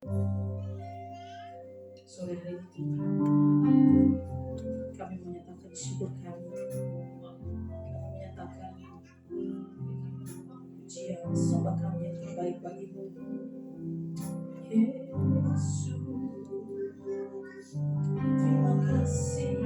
Sore hari ini Tuhan, kami menyatakan syukur kami, menyatakan pujian sembah kami yang terbaik bagimu. Yesus, terima kasih.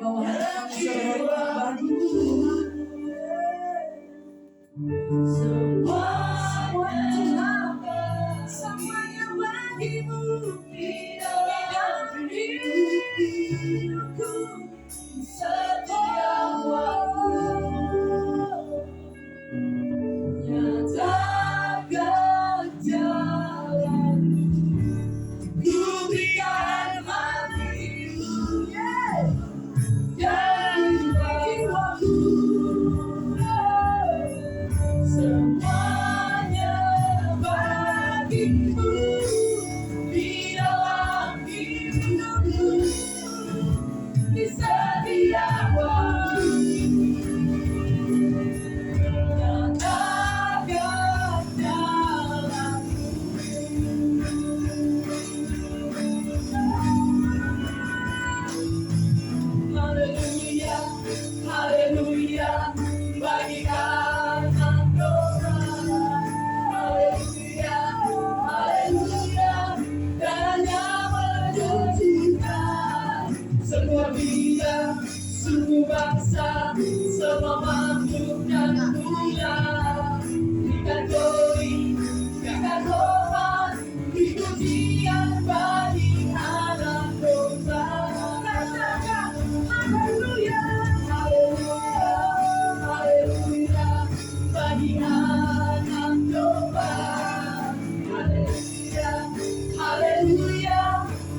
bawah kami bagimu. Semuanya bagimu. Di dalam hidupku setiap waktu. Nyatakan jalan, ku berikan hatiku, dan jiwaku, semuanya bagimu. Di dalam hidupku, di setiap waktu. Haleluya, haleluya, bagi anak domba. Haleluya, haleluya, darahnya mencucikan semua bidang, suku bangsa, semua makhluk dan tulang. Berikan glory, berikan hormat, pujian bagi anak domba. Haleluya, haleluya, haleluya, bagi anak domba. Haleluya, haleluya,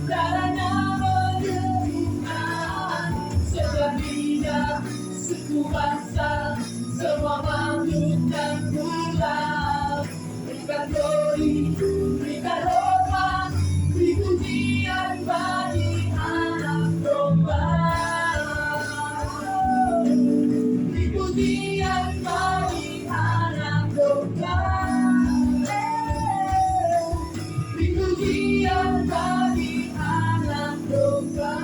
darahnya menyembuhkan setiap bidang, suku bangsa, semua makhluk dan tulang. Berikan glory, berikan hormat, beri pujian bagi anak domba. Beri pujian bagi anak domba. Beri pujian bagi anak domba.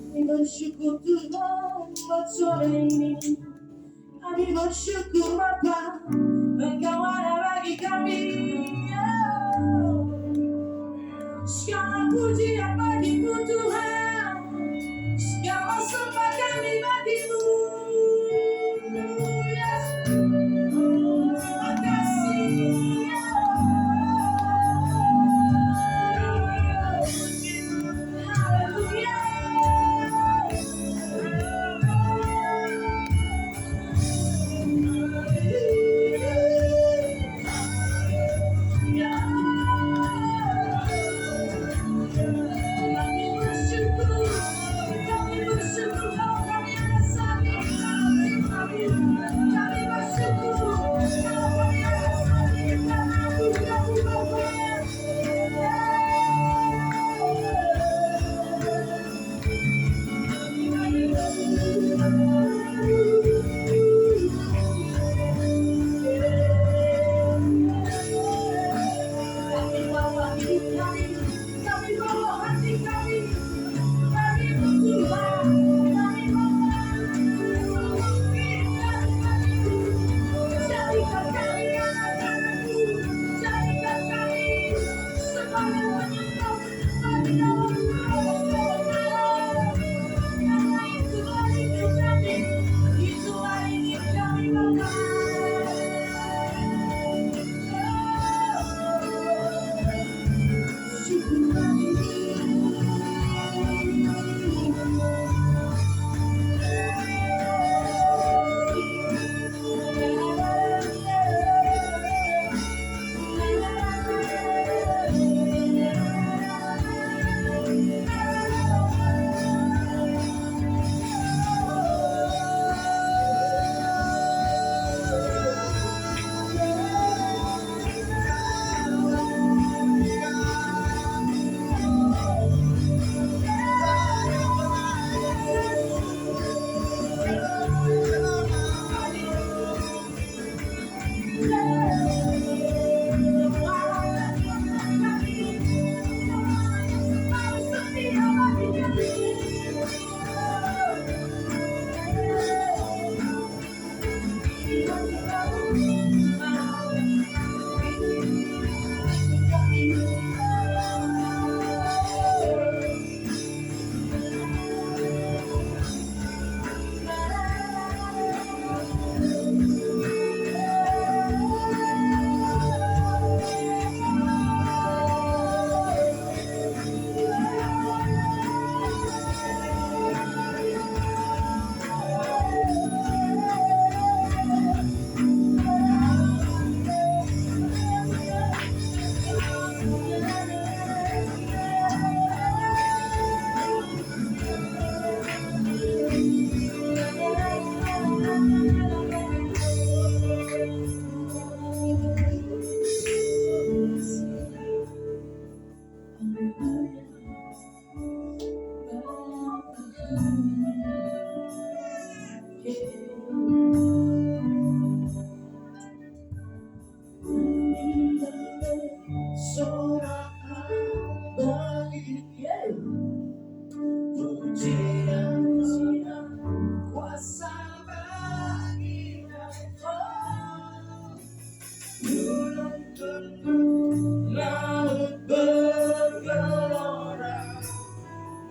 Kami bersyukur Tuhan buat sore ini. Kami bersyukur Bapa, Engkau ada bagi kami. Segala pujian bagimu Tuhan, segala sembah kami bagimu. Terima kasih. Haleluya. Sorak bagi pujian kuasa baginya. Gunung tunduk laut bergelora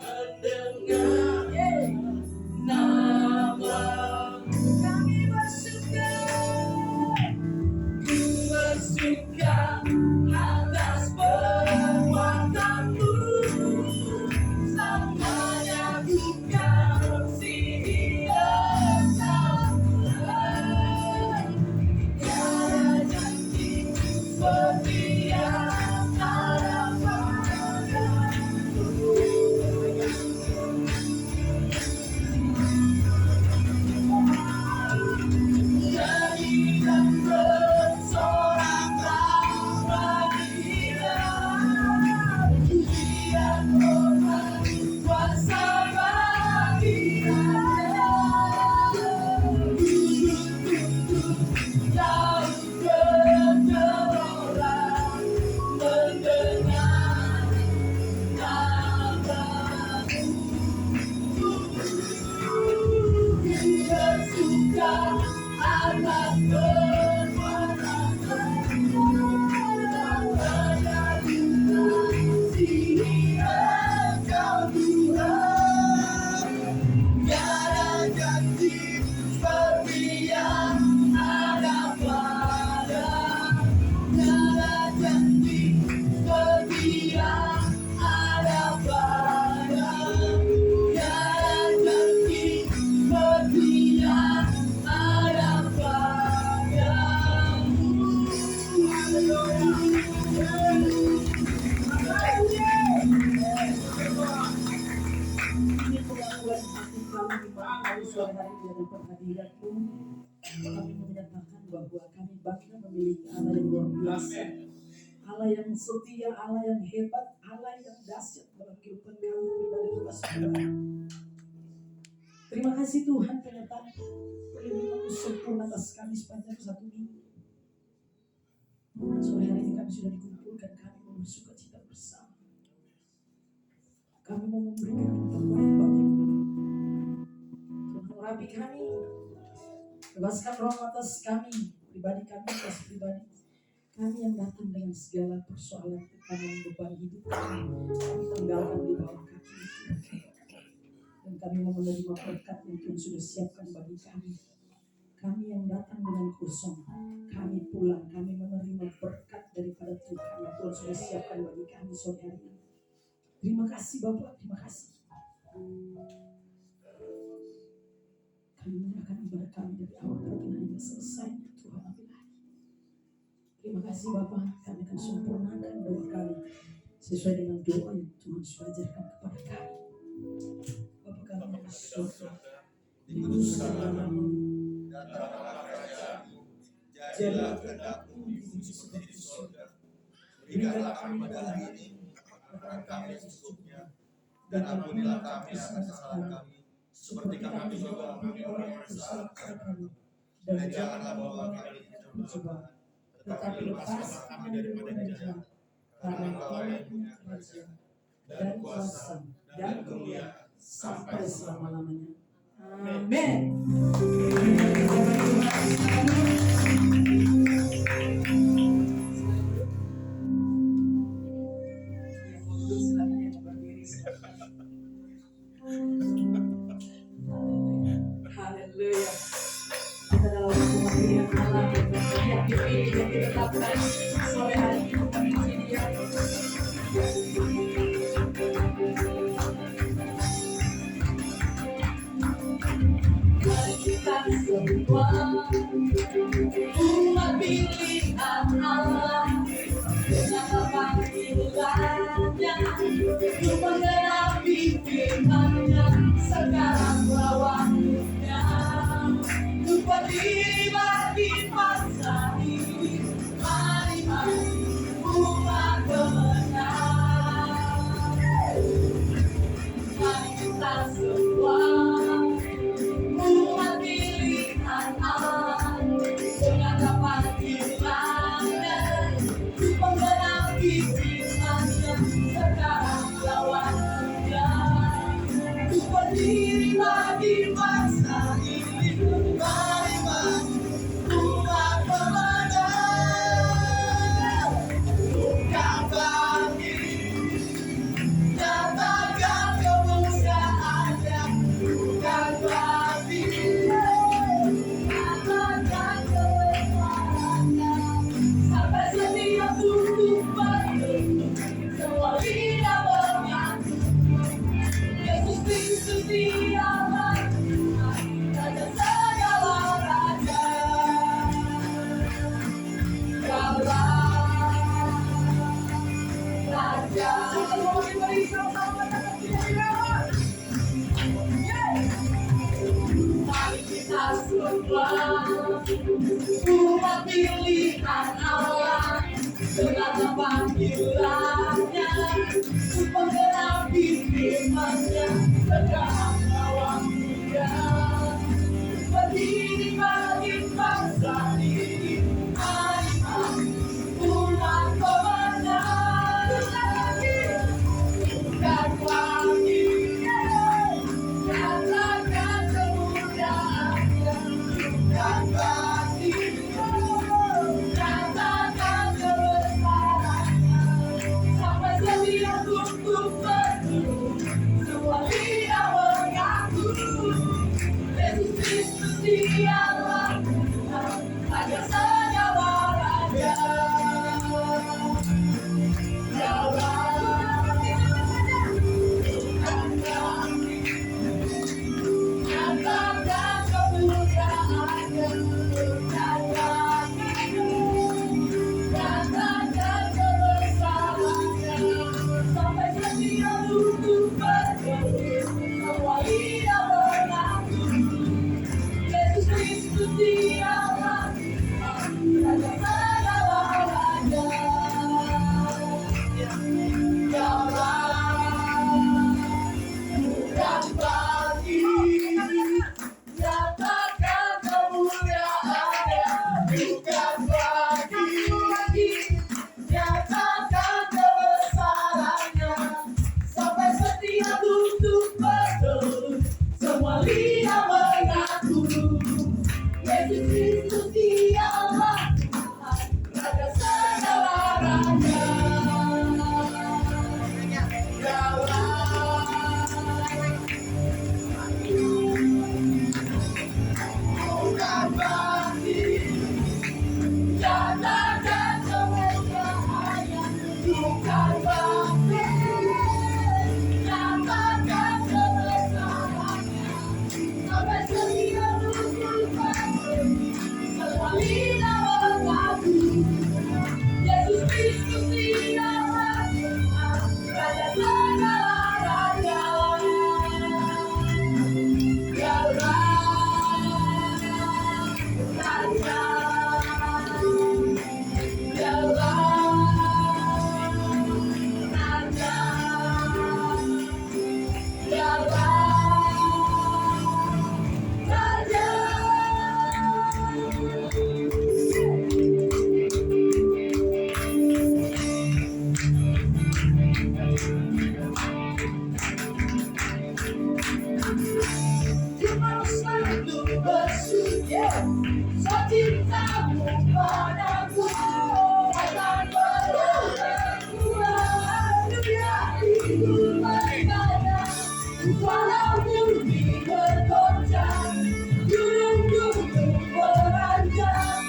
mendengar nama kami bersuka atas perbuatanmu. Selamanya bukan sia-sia. Tiada janji seperti yang ada padamu. Jadikan bersorak bagi dia, pujian hormat kuasa bagi dia. Laut bergelora mendengar namamu. Bersuka atas perbuatanmu. Hanya dikasihi Engkau Tuhan. Tiada janji seperti yang ada padamu. Tiada janji seperti yang ada padamu. Tiada janji seperti yang ada padamu. Ini pengakuan hati kami di mana kami suara hari di hadapan hadirat-Mu. Kami menyatakan bahwa kami bangga memiliki Allah yang luar biasa, Allah yang setia, Allah yang hebat, Allah yang dahsyat dalam kehidupan kami pribadi juga saudara. Terima kasih Tuhan penyertaan perlindungan-Mu sempurna atas kami sepanjang satu minggu. Sore hari ini kami sudah dikumpulkan, kami mau bersuka cita bersama. Kami mau memberikan yang terbaik bagi-Mu. Tuhan urapi kami, bebaskan roh atas kami, pribadi kami atas pribadi kami yang datang dengan segala persoalan, tekanan, beban hidup kami tinggalkan di bawah kaki Tuhan. Dan kami mau menerima berkat yang Tuhan sudah siapkan bagi kami. Kami yang datang dengan kosong, kami pulang, kami menerima berkat daripada Tuhan yang Tuhan sudah siapkan bagi kami sore hari ini. Terima kasih Bapak, terima kasih. Kami menyerahkan ibadah kami dari awal pertengahan hingga selesai. Tuhan ambil lagi. Terima kasih Bapak, kami akan sempurnakan doa kami sesuai dengan doa yang Tuhan sudah ajarkan kepada kami. Bapa kami yang di surga, dikuduskanlah namamu, datanglah kerajaanmu, jadilah kehendak-mu di bumi seperti di surga. Berikanlah kami pada hari ini makanan kami yang secukupnya, dan ampunilah kami akan kesalahan kami, seperti kami juga mengampuni orang yang bersalah kepada kami. Dan janganlah bawa kami ke pencobaan, tetapi lepaskanlah kami daripada jahat. Karena Engkau yang punya kerajaan dan kuasa dan kemuliaan sampai selama-lamanya. Amin. Silakan yang berdiri. Haleluya. Kita dalam hubungan Allah yang dipilih, yang ditetapkan sore hari ini memuji Dia. Mari kita semua umat pilihan Allah dengan panggilannya untuk menggenapi firman-Nya sekarang waktunya untuk terlibat di masa ini. Mari umat benar, mari kita semua umat pilihan Umat pilihan Allah dengan panggilannya untuk menggenapi firman-Nya sedang melawan dunia. Berdiri bagi bangsa ini, hari-hari umat pemenang. Bukan lagi katakan kemudahannya, bukan lagi katakan kebesarannya, sampai setiap tutup penuh semua lidah mengaku Yesus Kristus dialah Tuhan, Raja segala raja. Nyatakan kemuliaannya, nyatakan kebesarannya, sampai setiap lutut berdiri, semua lidah mengaku Yesus Kristus dialah Tuhan, Raja segala raja. Bukan bagi nyatakan kemuliaannya, bukan bagi nyatakan kebesarannya, sampai setiap lutut bertelut, semua lidah mengaku Yesus Kristus dialah Tuhan, Raja segala raja. Bukan bagi nyatakan kemuliaannya, bukan bagi nyatakan kebesarannya, sampai setiap lutut bertelut, semua lidah mengaku Yesus Kristus dialah Tuhan, Raja segala raja. Cintamu padaku akan berlaku dunia itu berkata, walau bumi bergoncang, gunung-gunung beranjak,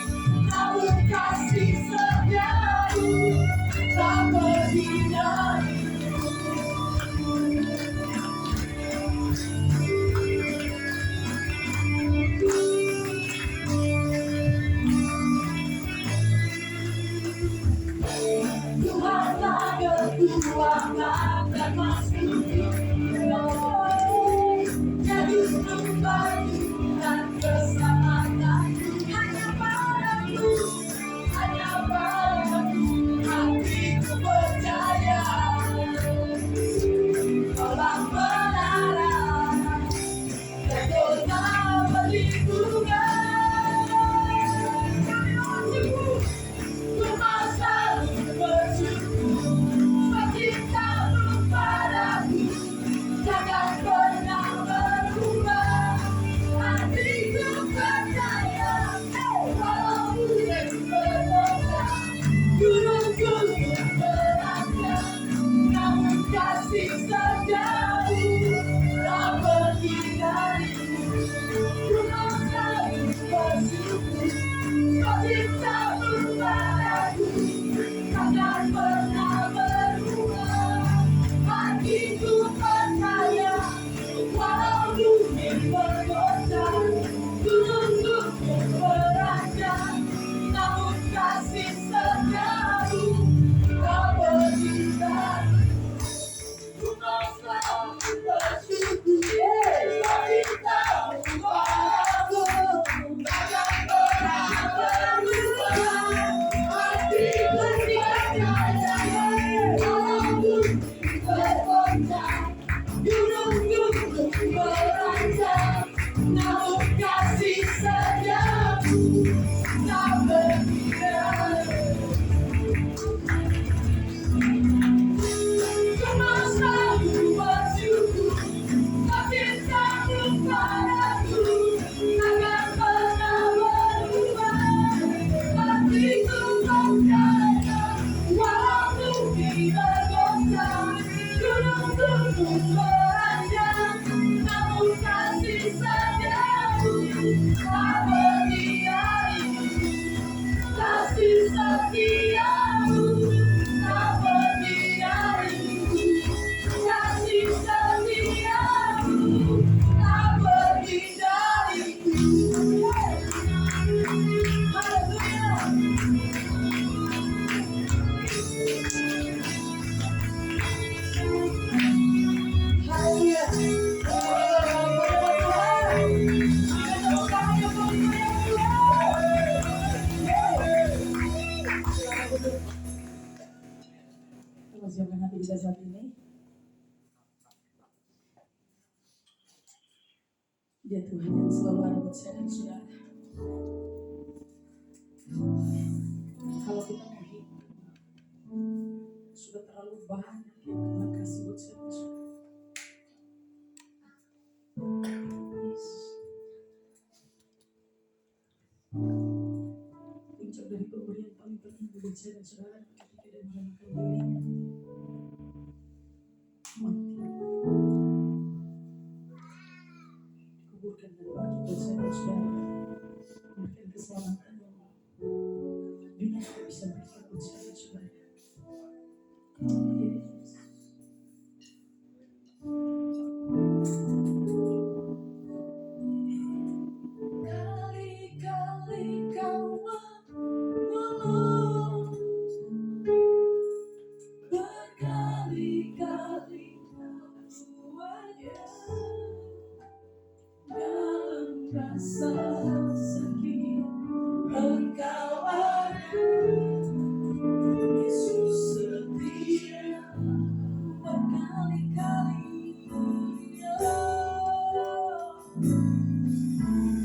namun kasih setiamu tak pergi dariku. tak berdiri. Kasih setiamu tak berdiri. Kasih setiamu tak berdiri. Haleluya. Kita siapkan hati kita saat ini. Dia Tuhan yang selalu ada buat saya dan saudara. Kalau kita mau hidup, sudah terlalu banyak yang Tuhan kasih buat saya dan saudara. Yes. Puncak dari pemberian paling penting buat saya dan saudara ketika dia merelakan dirinya mati, kuburkan dan bagi buat saya dan saudara, memberikan keselamatan yang dunia tidak bisa berikan buat saya dan saudara. Yes. Kali-kali kau menolong, berkali-kali kau wajah dalam rasa sakit. Engkau ada, Yesus setia berkali-kali.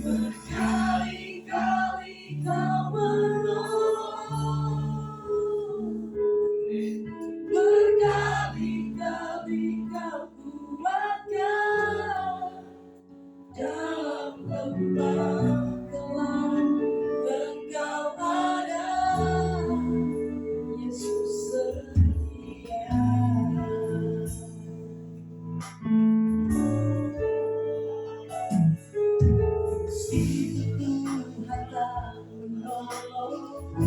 Berkali-kali kau menolong, berkali-kali kau kuatkan dalam lembah gelap. Engkau ada, Yesus setia. Meski Tuhan tak menolong,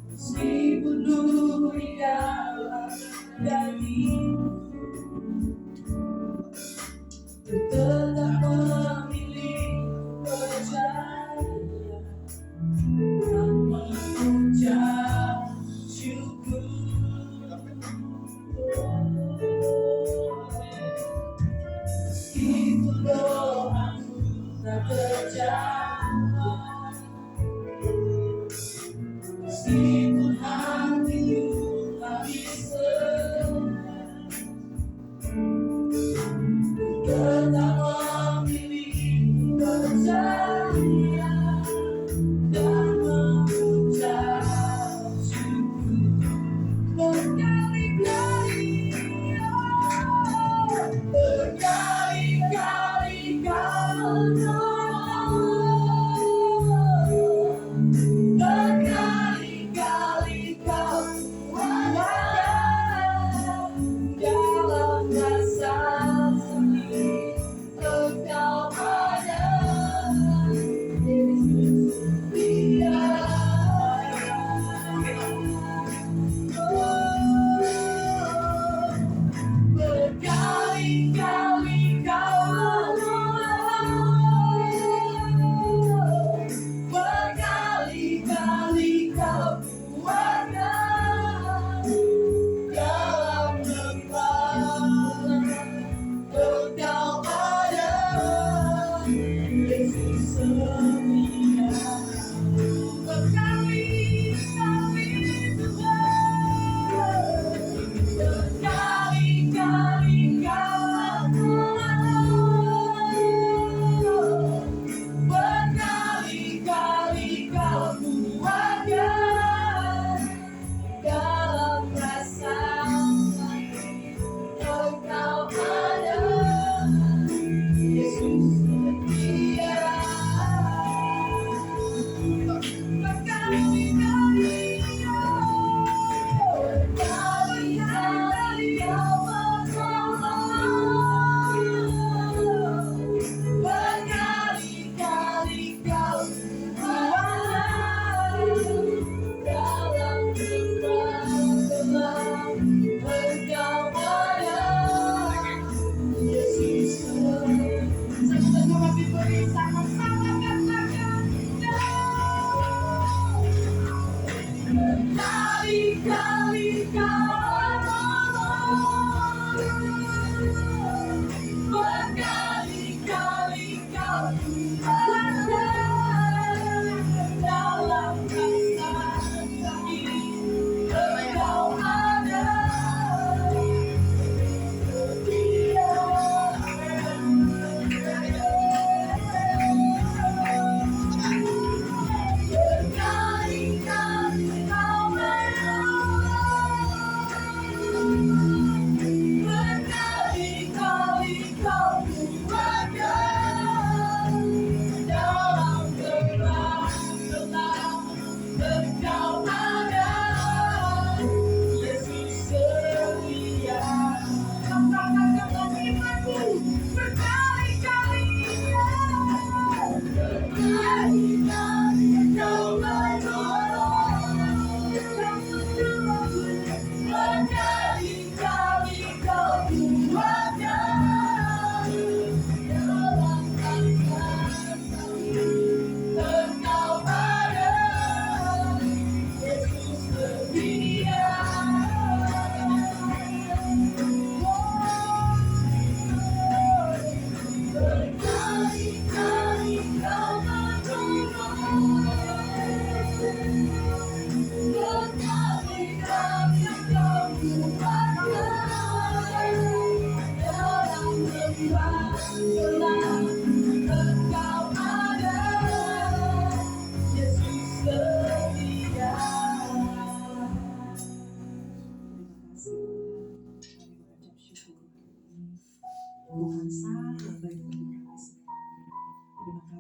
meski bunuh di dalam daging, tetap memilih percaya dan mengucap syukur. Meskipun doamu tak terjawab, meskipun hatiku habis lelah, tetap memilih percaya dan mengucap syukur. Berkali-kali, berkali-kali kau menolong,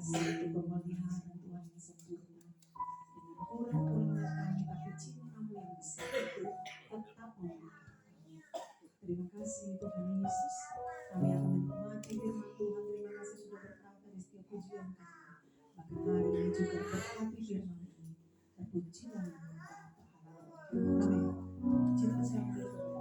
Satu pemeliharaan Tuhan yang sempurna. Dengan kurang-kurangnya kami, tapi cinta-Mu yang besar itu tetap memberkati. Terima kasih Tuhan Yesus. Kami akan menikmati firman Tuhan. Terima kasih sudah berkata di setiap pujian kami. Bahkan hari ini juga berkati firman ini. Terpujilah nama Tuhan. Amin. Cinta saya berdoa.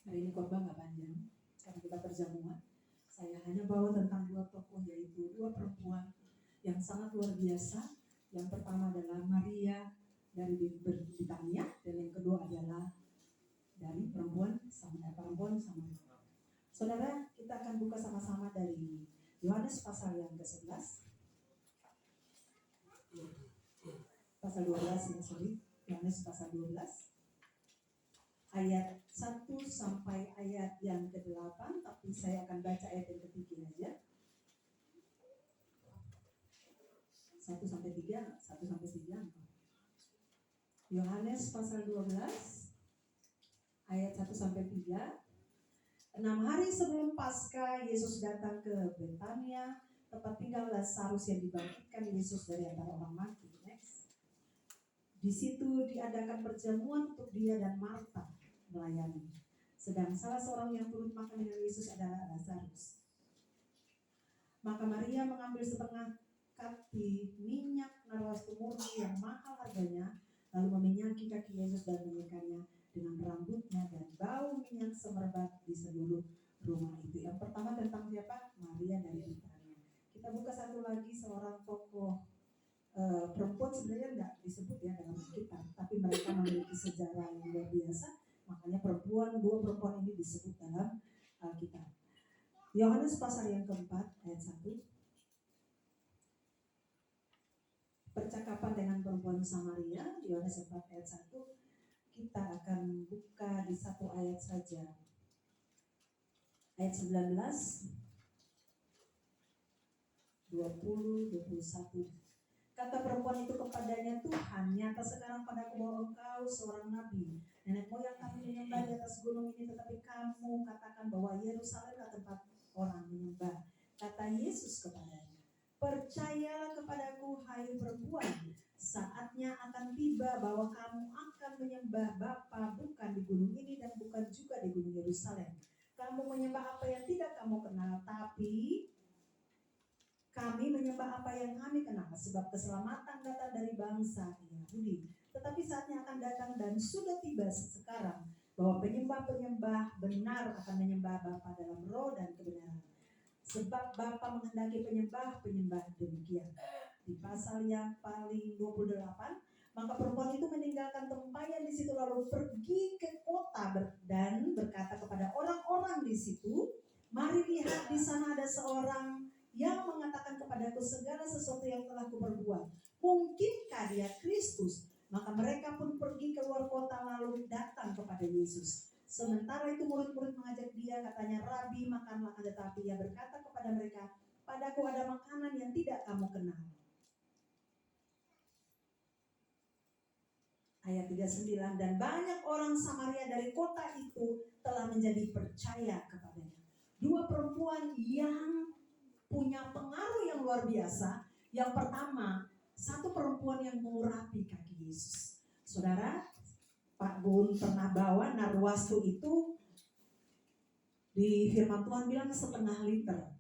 Hari ini khotbah nggak panjang karena kita perjamuan. Saya hanya bawa tentang dua tokoh, yaitu dua perempuan yang sangat luar biasa. Yang pertama adalah Maria dari Britania, dan yang kedua adalah dari perempuan Samaria. Saudara, kita akan buka sama-sama dari Yohanes pasal yang ke-11. Pasal 12 Yohanes pasal 12. Ayat 1 sampai ayat yang ke-8, tapi saya akan baca ayat yang ke-3 aja. 1 sampai 3. Yohanes pasal 12 ayat 1 sampai 3. 6 hari sebelum Paskah, Yesus datang ke Betania, tempat tinggal Lazarus yang dibangkitkan Yesus dari antara orang mati. Next. Di situ diadakan perjamuan untuk dia dan Marta melayani. Sedang salah seorang yang turut makan dengan Yesus adalah Lazarus. Maka Maria mengambil setengah kati minyak narwastu murni yang mahal harganya, lalu meminyaki kaki Yesus dan mengikannya dengan rambutnya, dan bau minyak semerbak di seluruh rumah itu. Yang pertama tentang siapa? Maria dari Britania. Kita buka satu lagi, seorang tokoh perempuan sebenarnya enggak disebut ya dalam Alkitab, tapi mereka memiliki sejarah yang luar biasa. Makanya dua perempuan ini disebut dalam Alkitab. Yohanes pasal yang keempat ayat 1. Percakapan dengan perempuan Samaria, Yohanes 4 ayat 1. Kita akan buka di satu ayat saja. Ayat 19, 20, 21. Kata perempuan itu kepadanya, Tuhan, nyata sekarang padaku bahwa engkau seorang nabi. Nenek moyang kami menyembah di atas gunung ini, tetapi kamu katakan bahwa Yerusalemlah tempat orang menyembah. Kata Yesus kepadanya, percayalah kepadaku, hai perempuan, saatnya akan tiba bahwa kamu akan menyembah Bapa bukan di gunung ini dan bukan juga di gunung Yerusalem. Kamu menyembah apa yang tidak kamu kenal, tapi kami menyembah apa yang kami kenal, sebab keselamatan datang dari bangsa Yahudi. Tetapi saatnya akan datang dan sudah tiba sekarang bahwa penyembah-penyembah benar akan menyembah Bapa dalam roh dan kebenaran. Sebab Bapa menghendaki penyembah-penyembah demikian. Di pasal yang paling 28, maka perempuan itu meninggalkan tempayan di situ lalu pergi ke kota dan berkata kepada orang-orang di situ, mari lihat, di sana ada seorang yang mengatakan kepadaku segala sesuatu yang telah kuperbuat. Mungkinkah dia Kristus? Maka mereka pun pergi keluar kota lalu datang kepada Yesus. Sementara itu murid-murid mengajak dia, katanya, Rabi, makanlah. Tetapi ia berkata kepada mereka, padaku ada makanan yang tidak kamu kenal. Ayat 39, dan banyak orang Samaria dari kota itu telah menjadi percaya kepadanya. Dua perempuan yang punya pengaruh yang luar biasa. Yang pertama, satu perempuan yang mengurapi kaki Yesus. Saudara, Pak Gun pernah bawa narwastu itu, di firman Tuhan bilang setengah liter.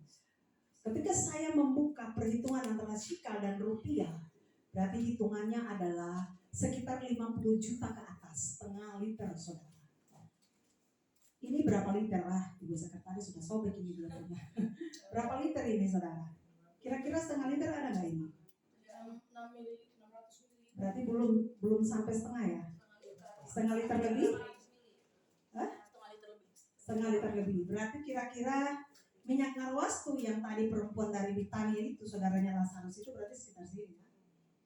Ketika saya membuka perhitungan antara shikal dan rupiah, berarti hitungannya adalah sekitar 50 juta ke atas, setengah liter, saudara. Ini berapa liter? Ibu sekretaris sudah sobek ini bilangnya. Berapa liter ini, saudara? Kira-kira setengah liter ada nggak ini? 600 ml. Berarti belum sampai setengah ya? Setengah liter lebih? Hah? Setengah liter lebih. Berarti kira-kira minyak narwastu yang tadi perempuan dari Betania itu, saudaranya Lazarus itu, berarti sekitar sini.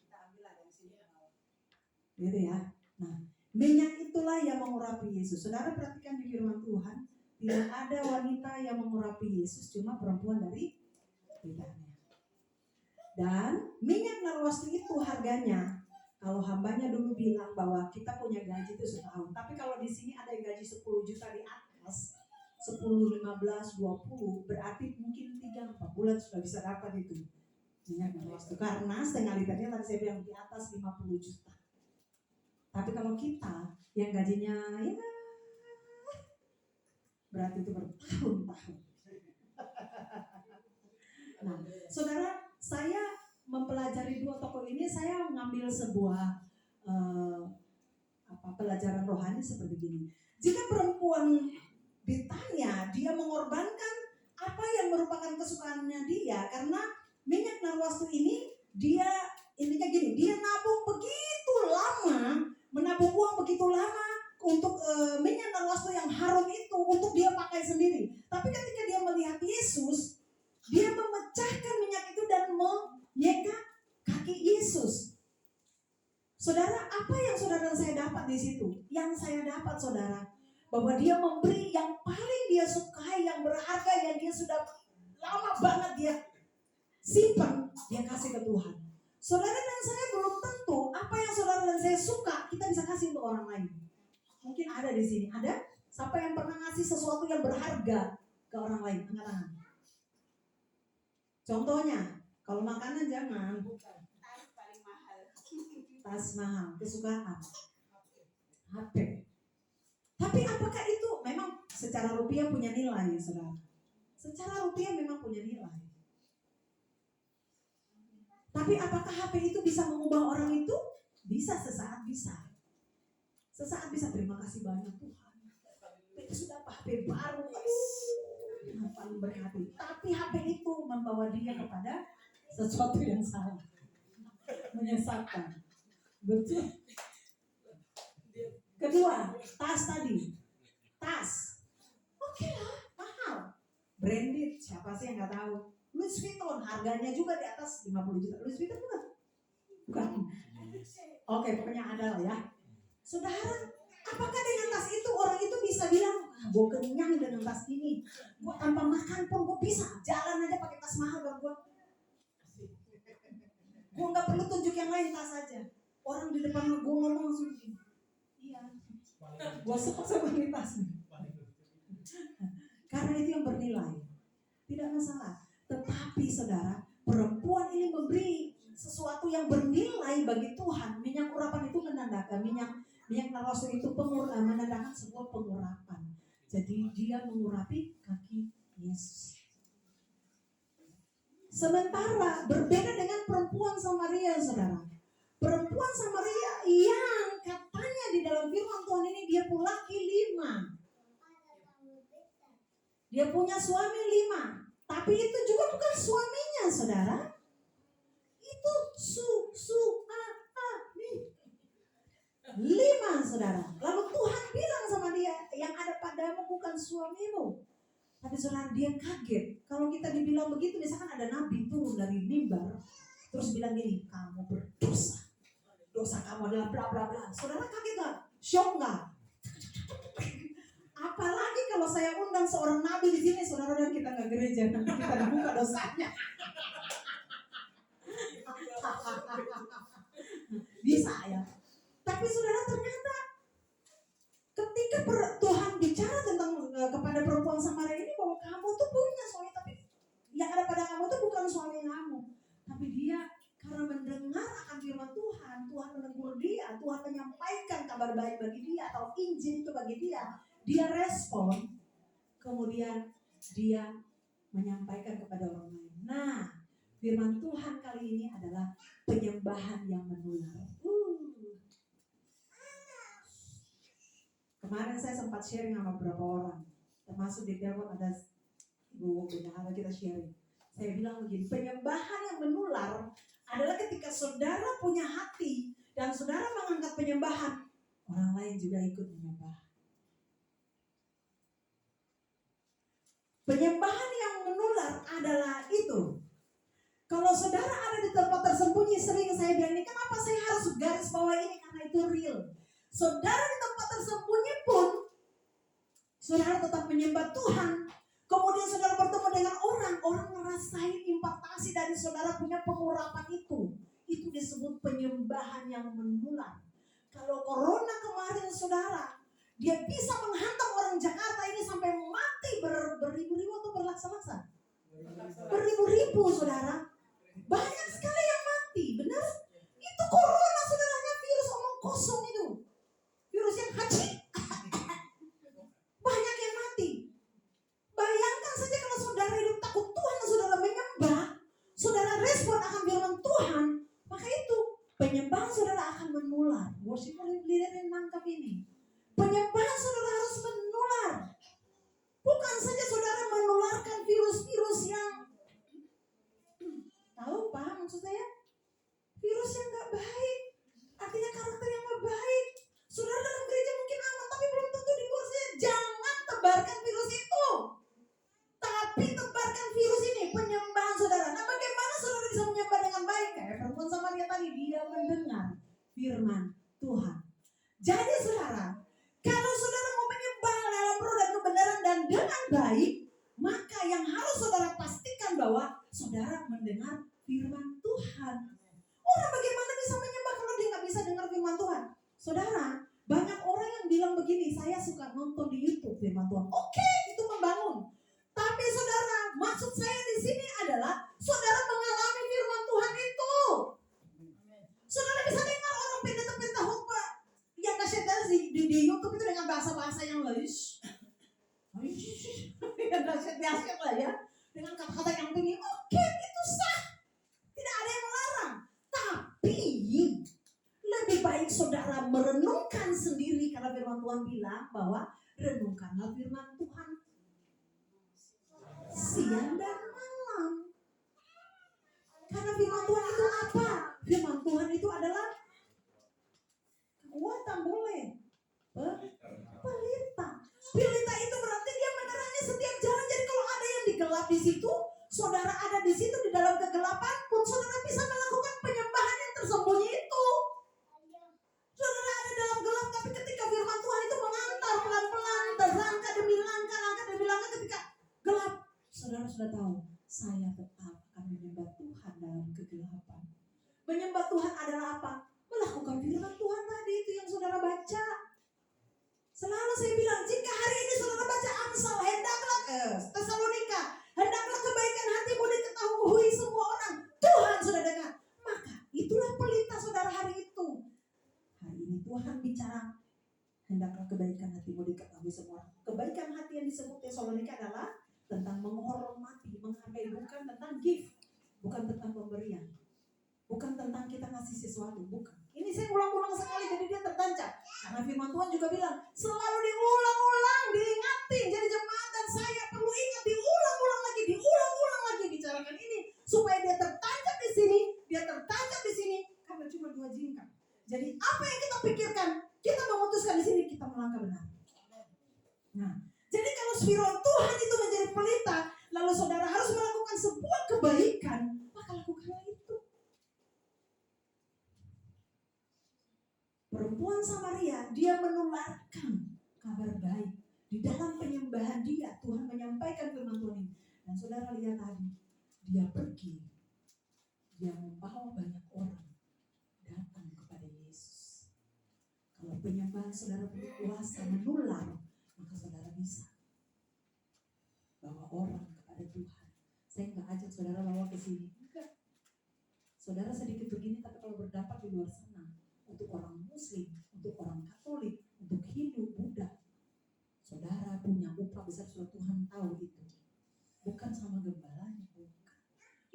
Kita ambil dari sini. Gitu ya. Nah, minyak itulah yang mengurapi Yesus. Saudara perhatikan di firman Tuhan, tidak ada wanita yang mengurapi Yesus, cuma perempuan dari Betania. Dan minyak narwastu itu harganya, kalau hambanya dulu bilang bahwa kita punya gaji itu setahun, tapi kalau di sini ada yang gaji 10 juta di atas, 10, 15, 20, berarti mungkin 3-4 bulan sudah bisa dapat itu minyak narwastu. Karena setengah liternya tadi saya bilang di atas 50 juta. Tapi kalau kita yang gajinya ya berarti itu bertahun-tahun. Nah, saudara, saya mempelajari dua tokoh ini, saya mengambil sebuah pelajaran rohani seperti ini. Jika perempuan ditanya, dia mengorbankan apa yang merupakan kesukaannya dia, karena minyak narwastu ini dia intinya gini, dia nabung begitu lama, menabung uang begitu lama untuk minyak narwastu yang harum itu untuk dia pakai sendiri. Tapi ketika dia melihat Yesus, dia memecahkan minyak itu dan menyeka kaki Yesus. Saudara, apa yang saudara dan saya dapat di situ? Yang saya dapat, saudara, bahwa dia memberi yang paling dia sukai, yang berharga, yang dia sudah lama banget dia simpan, dia kasih ke Tuhan. Saudara dan saya belum tentu apa yang saudara dan saya suka kita bisa kasih untuk orang lain. Mungkin ada di sini, ada siapa yang pernah ngasih sesuatu yang berharga ke orang lain? Angkat tangan. Contohnya, kalau makanan jangan, Tas paling mahal. tas mahal, kesukaan, HP. Tapi apakah itu memang secara rupiah punya nilai, saudara? Secara rupiah memang punya nilai. Tapi apakah HP itu bisa mengubah orang itu? Bisa, sesaat bisa. Sesaat bisa. Terima kasih banyak Tuhan. Itu sudah HP baru. Paling berhati. Tapi HP itu membawa dia kepada sesuatu yang salah, menyesatkan. Betul. Kedua, tas tadi. Tas. Oke lah, mahal. Branded, siapa sih yang nggak tahu? Louis Vuitton, harganya juga di atas 50 juta. Louis Vuitton bukan? Bukan. Oke, pokoknya ada lah ya. Saudara, apakah dengan tas itu orang itu bisa bilang, gue kenyang dengan tas ini, gue tanpa makan pun gue bisa jalan aja pakai tas mahal buat gue. Gue nggak perlu tunjuk yang lain, tas aja. Orang di depan gue ngomong langsung begini. Iya, gue suka sama ini tasnya. Karena itu yang bernilai, tidak masalah. Tetapi saudara, perempuan ini memberi sesuatu yang bernilai bagi Tuhan. Minyak urapan itu menandakan minyak narwastu itu menandakan sebuah pengurapan. Jadi dia mengurapi kaki Yesus. Sementara berbeda dengan perempuan Samaria, saudara. Perempuan Samaria yang katanya di dalam firman Tuhan ini dia punya laki 5. Dia punya suami 5. Tapi itu juga bukan suaminya, saudara. Itu suami 5, saudara. Lalu Tuhan bilang sama dia, yang ada padamu bukan suamimu. Tapi saudara, dia kaget. Kalau kita dibilang begitu, misalkan ada nabi turun dari mimbar, terus bilang gini, kamu berdosa. Dosa kamu adalah bla bla bla. Saudara kaget gak? Shock gak? Apalagi kalau saya undang seorang nabi di sini, saudara, dan kita nggak gereja, nanti kita dibuka dosanya. Bisa ya. Tapi saudara, ternyata ketika Tuhan bicara tentang kepada perempuan Samaria ini bahwa kamu tuh punya suami, tapi yang ada pada kamu tuh bukan suami kamu. Tapi dia karena mendengar akan firman Tuhan, Tuhan menegur dia, Tuhan menyampaikan kabar baik bagi dia atau Injil itu bagi dia. Dia respon, kemudian dia menyampaikan kepada orang lain. Nah, firman Tuhan kali ini adalah penyembahan yang menular. Kemarin saya sempat sharing sama beberapa orang, termasuk di telepon ada ibu bendahara kita sharing. Saya bilang begini, penyembahan yang menular adalah ketika saudara punya hati dan saudara mengangkat penyembahan, orang lain juga ikut menyembah. Penyembahan yang menular adalah itu. Kalau saudara ada di tempat tersembunyi, sering saya bilang ini, kenapa saya harus garis bawah ini? Karena itu real. Saudara di tempat tersembunyi pun, saudara tetap menyembah Tuhan. Kemudian saudara bertemu dengan orang ngerasain impartasi dari dari saudara punya pengurapan itu disebut penyembahan yang menular. Kalau corona kemarin saudara, dia bisa menghantam orang Jakarta ini sampai mati beribu-ribu atau berlaksa-laksa. Beribu-ribu saudara. Banyak sekali yang mati, benar? Itu corona saudaranya, virus omong kosong itu. Virus yang haji. Banyak yang mati. Bayangkan saja kalau saudara hidup takut Tuhan dan saudara menyembah, saudara respon akan firman Tuhan, maka itu penyembahan saudara akan menular. Worship leader yang nangkap ini. Penyembahan saudara harus menular. Bukan saja saudara menularkan virus-virus yang tahu, paham maksud saya? Virus yang gak baik, artinya karakter yang gak baik. Saudara dalam gereja mungkin aman, tapi belum tentu di luar saya. Jangan tebarkan virus itu, tapi tebarkan virus ini, penyembahan saudara. Nah, bagaimana saudara bisa menyembah dengan baik? Kayak perempuan Samaria tadi, dia mendengar firman Tuhan. Jadi saudara, kalau saudara mau menyembah dalam roh dan kebenaran dan dengan baik, maka yang harus saudara pastikan bahwa saudara mendengar firman Tuhan. Orang bagaimana bisa menyembah kalau dia nggak bisa dengar firman Tuhan? Saudara, banyak orang yang bilang begini, saya suka nonton di YouTube firman Tuhan. Oke, itu membangun. Tapi saudara, maksud saya di sini adalah saudara mengalami firman Tuhan itu. Saudara bisa dengar orang pendeta-pendeta khotbah yang dahsyat di YouTube itu dengan bahasa-bahasa yang lais. Yang dahsyat lah ya, dengan kata-kata yang tinggi. Oke, itu sah. Tidak ada yang melarang. Tapi lebih baik saudara merenungkan sendiri, karena firman Tuhan bilang bahwa renungkanlah firman Tuhan siang dan malam. Karena firman Tuhan itu apa? Firman Tuhan itu adalah kekuatan, boleh pelita. Pelita itu berarti dia menerangi setiap jalan. Jadi kalau ada yang digelap di situ, saudara ada di situ di dalam kegelapan pun saudara bisa melakukan penyembahan yang tersembunyi itu. Saudara ada dalam gelap, tapi ketika firman Tuhan itu mengantar pelan-pelan, langkah demi langkah, ketika gelap, saudara sudah tahu, saya tetap akan menyembah Tuhan dalam kegelapan. Menyembah Tuhan adalah apa? Melakukan firman Tuhan tadi itu yang saudara baca. Selalu saya bilang, jika hari ini saudara baca Amsal, hendaklah Tesalonika, hendaklah kebaikan hatimu diketahui semua orang. Tuhan sudah dengar. Maka itulah pelita saudara hari itu. Hari ini Tuhan bicara, hendaklah kebaikan hatimu diketahui semua orang. Kebaikan hati yang disebut Tesalonika adalah tentang menghormati, menghargai, bukan tentang gift, bukan tentang pemberian, bukan tentang kita ngasih sesuatu, bukan. Ini saya ulang-ulang sekali jadi dia tertancap. Karena firman Tuhan juga bilang, selalu diulang-ulang, diingatin. Jadi jemaat dan saya perlu ingat, diulang-ulang lagi bicarakan ini supaya dia tertancap di sini, karena cuma 2 jingkang. Jadi apa yang kita pikirkan, kita memutuskan di sini, kita melangkah benar. Nah, jadi kalau firman Tuhan itu menjadi pelita, lalu saudara harus melakukan sebuah kebaikan, maka lakukanlah itu. Perempuan Samaria, dia menularkan kabar baik. Di dalam penyembahan dia, Tuhan menyampaikan firman Tuhan ini. Dan saudara lihat tadi, dia pergi, dia membawa banyak orang datang kepada Yesus. Kalau penyembahan saudara punya kuasa menular, maka saudara bisa bawa orang kepada Tuhan. Saya nggak ajak saudara bawa ke sini, enggak. Saudara sedikit begini, tapi kalau berdampak di luar sana, untuk orang Muslim, untuk orang Katolik, untuk Hindu, Buddha, saudara punya upah besar. Sudah Tuhan tahu itu. Bukan sama gembalanya, bukan.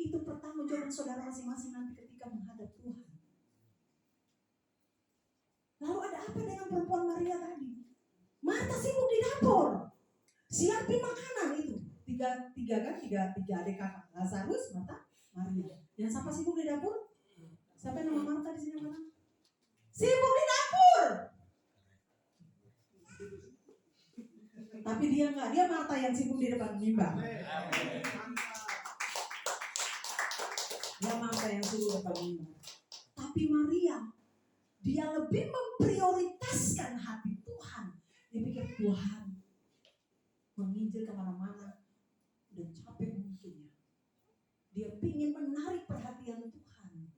Itu pertanggungjawaban saudara masing-masing nanti ketika menghadap Tuhan. Lalu ada apa dengan perempuan Maria tadi? Marta sibuk di dapur, siapin makanan itu. Tiga adik kakak, Lazarus, Marta, Maria. Yang siapa sibuk di dapur? Siapa yang nama Marta di sini mana? Sibuk di dapur. Tapi dia enggak, dia Marta yang sibuk di depan mimbar. Dia Marta yang sibuk di depan mimbar. Tapi Maria, dia lebih memprioritaskan hati Tuhan. Dia pikir Tuhan menginjil kemana-mana, udah capek mungkin ya. Dia ingin menarik perhatian Tuhan.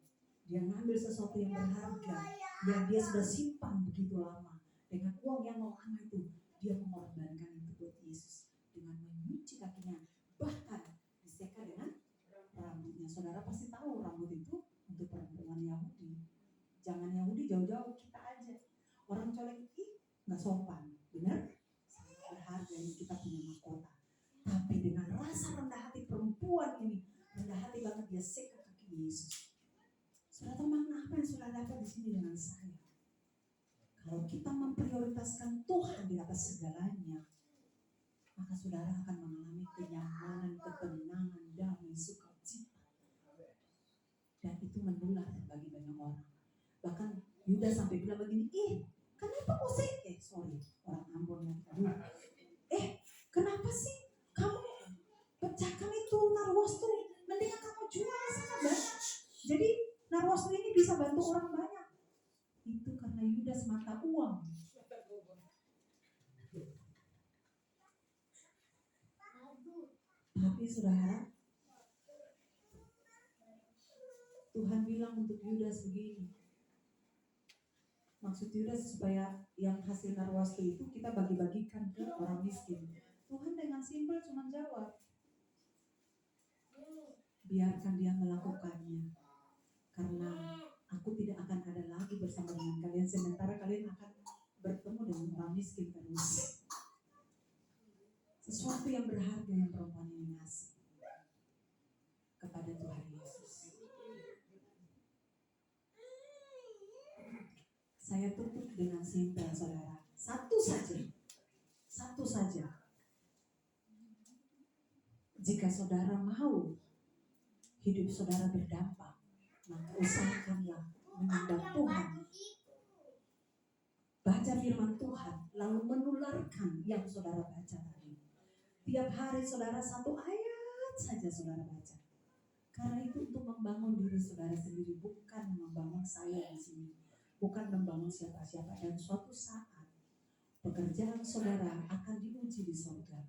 Dia ngambil sesuatu yang berharga yang dia sudah simpan begitu lama. Dengan uang yang lama itu, dia mengorbankan itu buat Yesus dengan menyuci kakinya. Bahkan diseka dengan rambutnya. Saudara pasti tahu rambut itu untuk perempuan Yahudi. Jangan Yahudi, jauh-jauh kita aja. Orang colek nggak sopan, benar? Sangat berharga ini kita punya mahkota. Tapi dengan rasa rendah hati perempuan ini, rendah hati banget dia seka kaki Yesus. Saudara tahu makna apa yang saudara dapat di sini dengan saya? Kalau kita memprioritaskan Tuhan di atas segalanya, maka saudara akan mengalami kenyamanan, ketenangan, damai, sukacita. Dan itu menular bagi banyak orang. Bahkan Yudas sampai bilang begini, kenapa orang Ambon kenapa sih kamu pecahkan itu narwastu? Mendingan kamu jual sangat banyak. Jadi narwastu ini bisa bantu orang banyak. Itu karena Yudas mata uang. Tapi saudara, Tuhan bilang untuk Yudas begini. Maksud Yudas supaya yang hasil narwastu itu kita bagi-bagikan ke orang miskin. Tuhan dengan simpel cuma jawab, biarkan dia melakukannya, karena aku tidak akan ada lagi bersama dengan kalian sementara kalian akan bertemu dengan orang miskin terus. Sesuatu yang berharga yang perempuan ini ngasih kepada Tuhan Yesus. Saya tutup dengan simpel, saudara. Satu saja. Jika saudara mau hidup saudara berdampak, maka usahakanlah menyembah Tuhan. Baca firman Tuhan, lalu menularkan yang saudara baca tadi. Tiap hari saudara satu ayat saja saudara baca. Karena itu untuk membangun diri saudara sendiri, bukan membangun saya di sini. Bukan membangun siapa-siapa. Dan suatu saat pekerjaan saudara akan diuji di surga.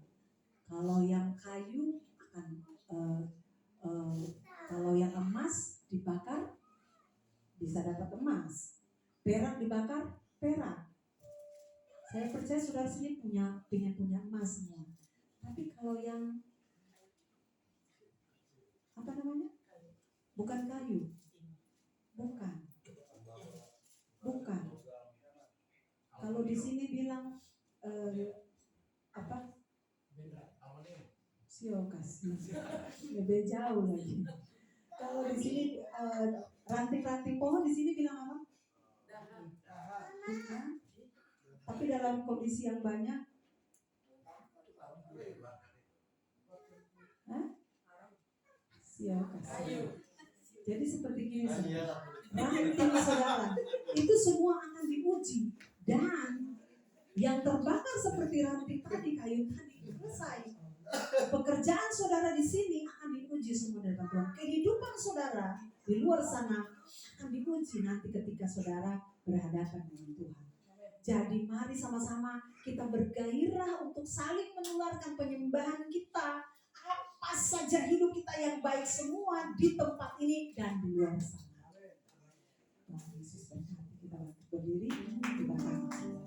Kalau yang kayu akan kalau yang emas dibakar bisa dapat emas, perak dibakar perak. Saya percaya saudara sini pengen punya emas semua. Tapi kalau yang apa namanya? Bukan kayu, bukan. Kalau di sini bilang apa? Siokas, lebih jauh lagi. Kalau di sini ranting-ranting pohon di sini bilang apa? Bukan. Tapi dalam kondisi yang banyak, siokas. Jadi seperti gini saudara. Ranting saudara, itu semua akan diuji. Dan yang terbakar seperti ranting tadi, kayu tadi, selesai. Pekerjaan saudara di sini akan diuji semua dari Tuhan. Kehidupan saudara di luar sana akan diuji nanti ketika saudara berhadapan dengan Tuhan. Jadi mari sama-sama kita bergairah untuk saling menularkan penyembahan kita. Apa saja hidup kita yang baik semua di tempat ini dan di luar sana. Tuhan Yesus berkati, kita berdiri, kita angkat.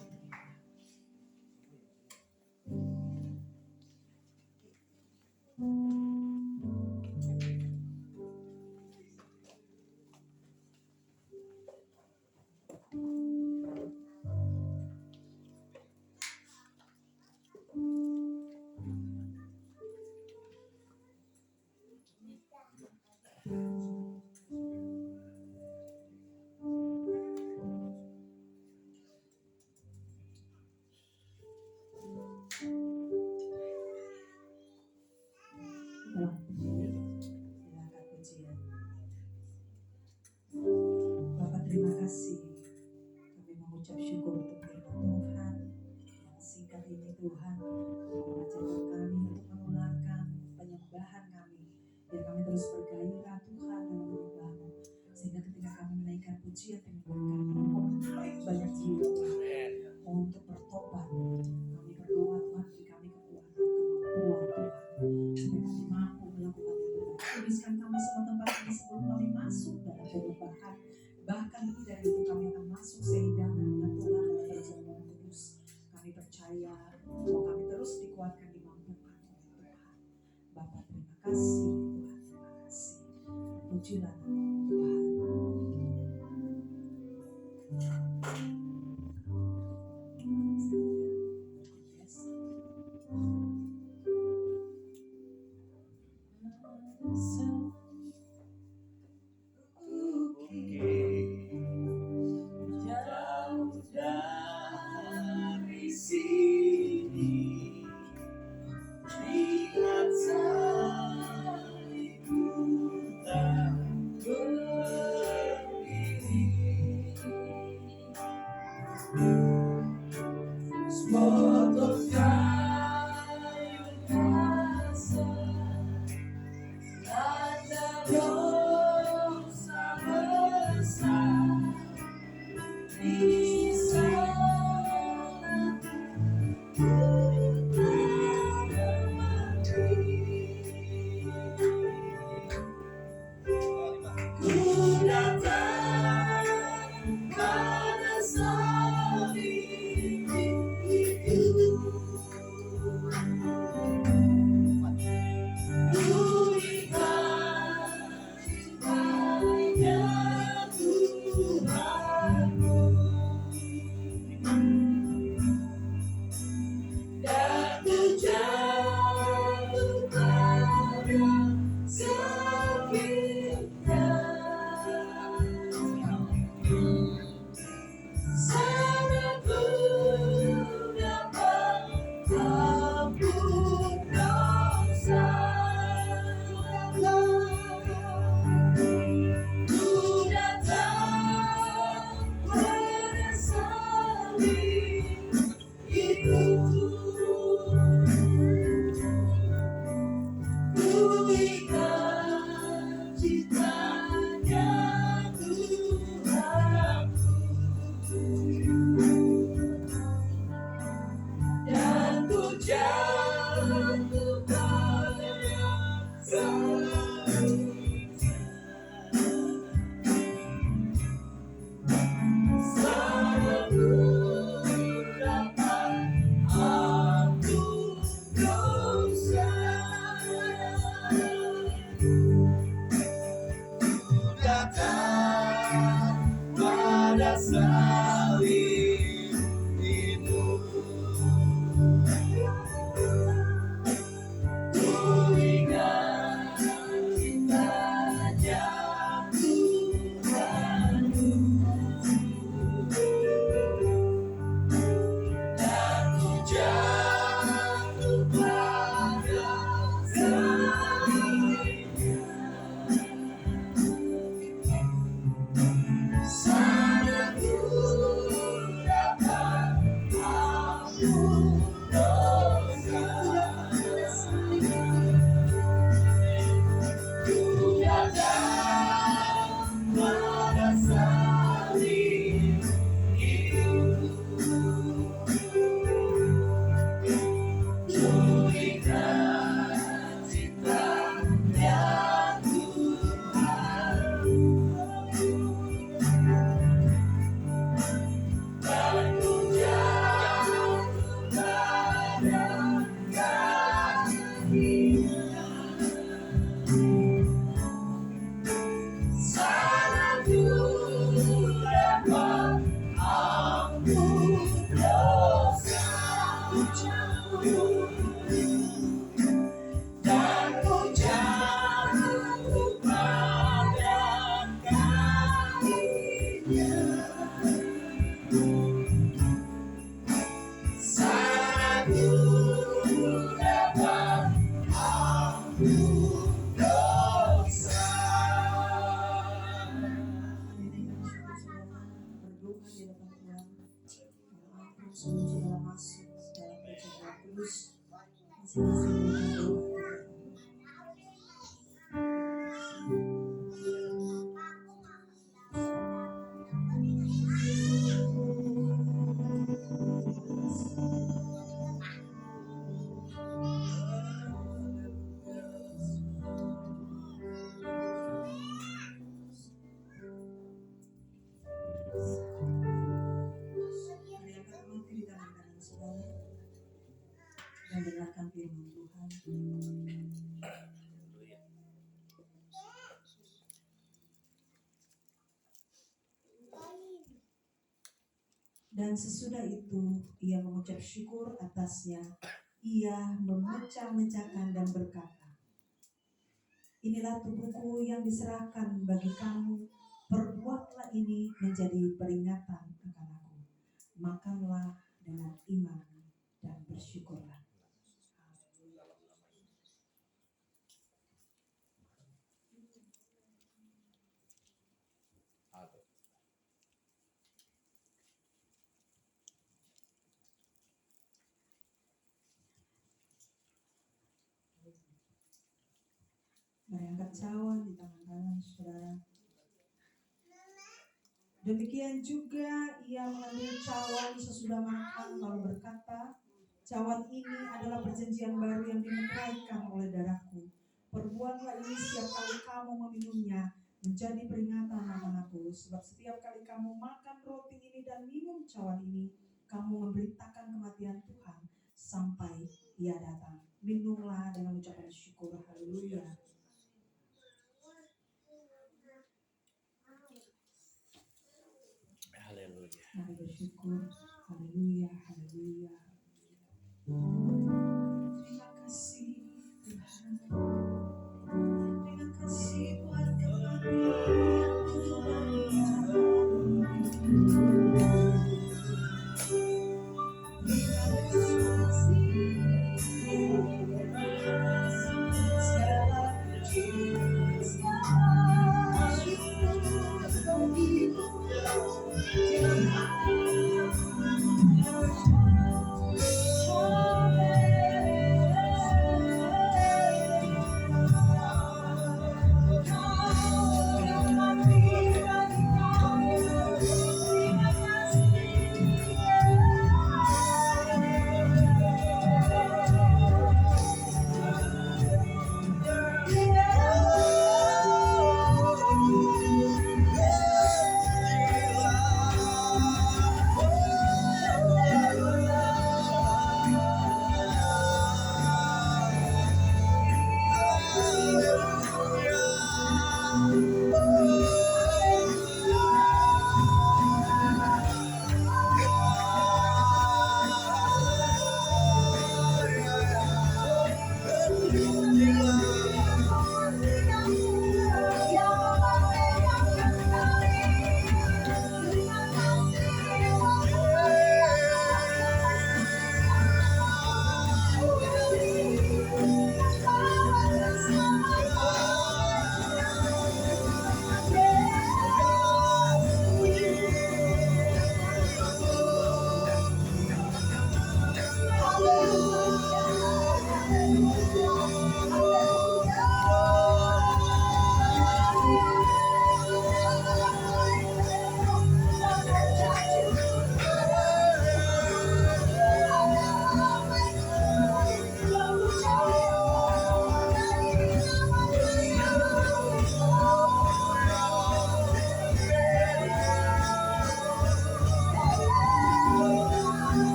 Bapak terima kasih, kami mengucap syukur untuk firman Tuhan yang singkat ini Tuhan mengajarkan kami untuk menularkan penyembahan kami, biar kami terus bergairah Tuhan dalam menyembah-Mu, sehingga ketika kami menaikkan pujian penyembahan kami, Engkau menarik banyak jiwa untuk bertobat. Kami berdoa Tuhan, beri kami kekuatan, kemampuan Tuhan, supaya kami mampu melakukan yang terbaik. menyerahkan kami semua tempat ini sebelum kami masuk dalam perubahan. Bahkan lebih dari itu kami akan masuk sehidangan dengan Tuhan dalam perjamuan kudus. Kami percaya bahwa kami terus dikuatkan, dimampukan oleh Tuhan. Bapa, terima kasih Tuhan, terima kasih. Pujilah nama Tuhan. Mari angkat mati di tangan kanan saudara dan dengarkan firman Tuhan. Dan sesudah itu ia mengucap syukur atasnya. Ia memecah-mecahkan dan berkata, inilah tubuhku yang diserahkan bagi kamu. Perbuatlah ini menjadi peringatan akan aku. Makanlah dengan iman dan bersyukurlah. Mari angkat cawan di tangan kanan saudara. Demikian juga ia mengambil cawan sesudah makan lalu berkata, cawan ini adalah perjanjian baru yang dimeteraikan oleh darahku. Perbuatlah ini setiap kali kamu meminumnya menjadi peringatan akan aku. Sebab setiap kali kamu makan roti ini dan minum cawan ini, kamu memberitakan kematian Tuhan sampai ia datang. Minumlah dengan ucapan syukur. Haleluya. Haleluya. Mari bersyukur. Haleluya, haleluya.